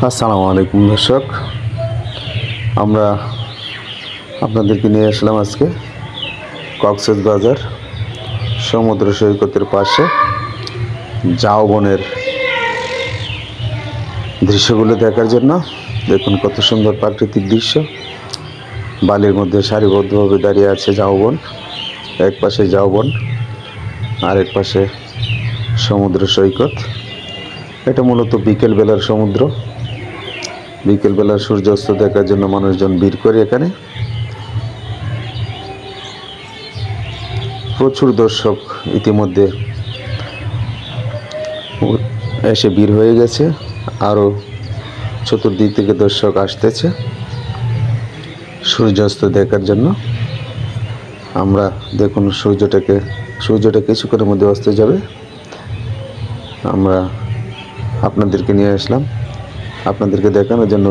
আসসালামু আলাইকুম দর্শক, আমরা আপনাদেরকে নিয়ে আসলাম আজকে কক্সবাজার সমুদ্র সৈকতের পাশে ঝাউবনের দৃশ্যগুলো দেখার জন্য। দেখুন কত সুন্দর প্রাকৃতিক দৃশ্য। বালির মধ্যে সারিবদ্ধভাবে দাঁড়িয়ে আছে ঝাউবন। এক পাশে ঝাউবন আর এক পাশে সমুদ্র সৈকত। এটা মূলত বিকেলবেলার সমুদ্র। বিকেলবেলার সূর্যাস্ত দেখার জন্য মানুষজন ভিড় করে এখানে। প্রচুর দর্শক ইতিমধ্যে এসে ভিড় হয়ে গেছে, আরও চতুর্দিক থেকে দর্শক আসতেছে সূর্যাস্ত দেখার জন্য। আমরা দেখুন সূর্যটা কিছুক্ষণের মধ্যে অস্ত যাবে। আমরা আপনাদেরকে নিয়ে আসলাম, আপনাদেরকে দেখানোর জন্য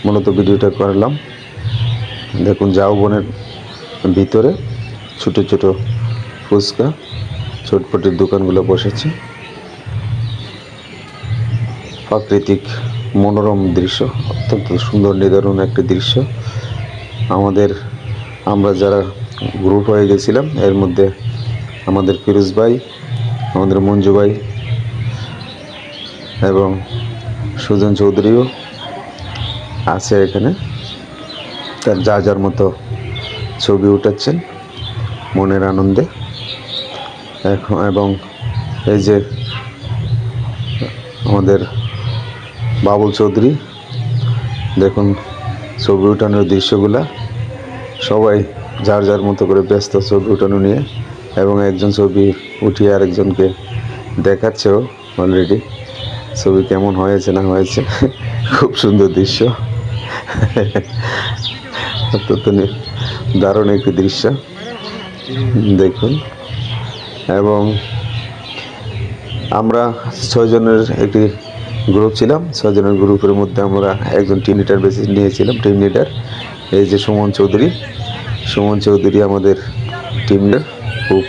মূলত ভিডিওটা করলাম। দেখুন ঝাউবনের ভিতরে ছোট ছোট ফুচকা চটপটির দোকানগুলো বসেছে। প্রাকৃতিক মনোরম দৃশ্য, অত্যন্ত সুন্দর নিদারুণ একটি দৃশ্য। আমরা যারা গ্রুপ হয়ে গেছিলাম, এর মধ্যে আমাদের ফিরোজ ভাই, আমাদের মঞ্জু ভাই এবং সুজন চৌধুরীও আছে এখানে। তার যার মতো ছবি উঠাচ্ছেন মনের আনন্দে। এবং এই যে আমাদের বাবুল চৌধুরী, দেখুন ছবি উঠানোর দৃশ্যগুলা। সবাই যার মতো করে ব্যস্ত ছবি উঠানো নিয়ে, এবং একজন ছবি উঠিয়ে আরেকজনকে দেখাচ্ছেও অলরেডি ছবি কেমন হয়েছে না হয়েছে। খুব সুন্দর দৃশ্য, অত্যন্ত দারুণ একটি দৃশ্য দেখুন। এবং আমরা 6 জনের একটি গ্রুপ ছিলাম। 6 জনের গ্রুপের মধ্যে আমরা একজন টিম লিডার বেছে নিয়েছিলাম। টিম লিডার এই যে সুমন চৌধুরী আমাদের টিম লিডার খুব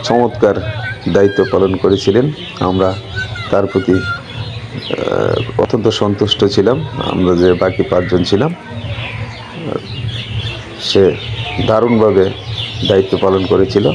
চমৎকার দায়িত্ব পালন করেছিলেন। আমরা তার প্রতি অত্যন্ত সন্তুষ্ট ছিলাম। আমরা যে বাকি 5 জন ছিলাম, সে দারুণভাবে দায়িত্ব পালন করেছিল।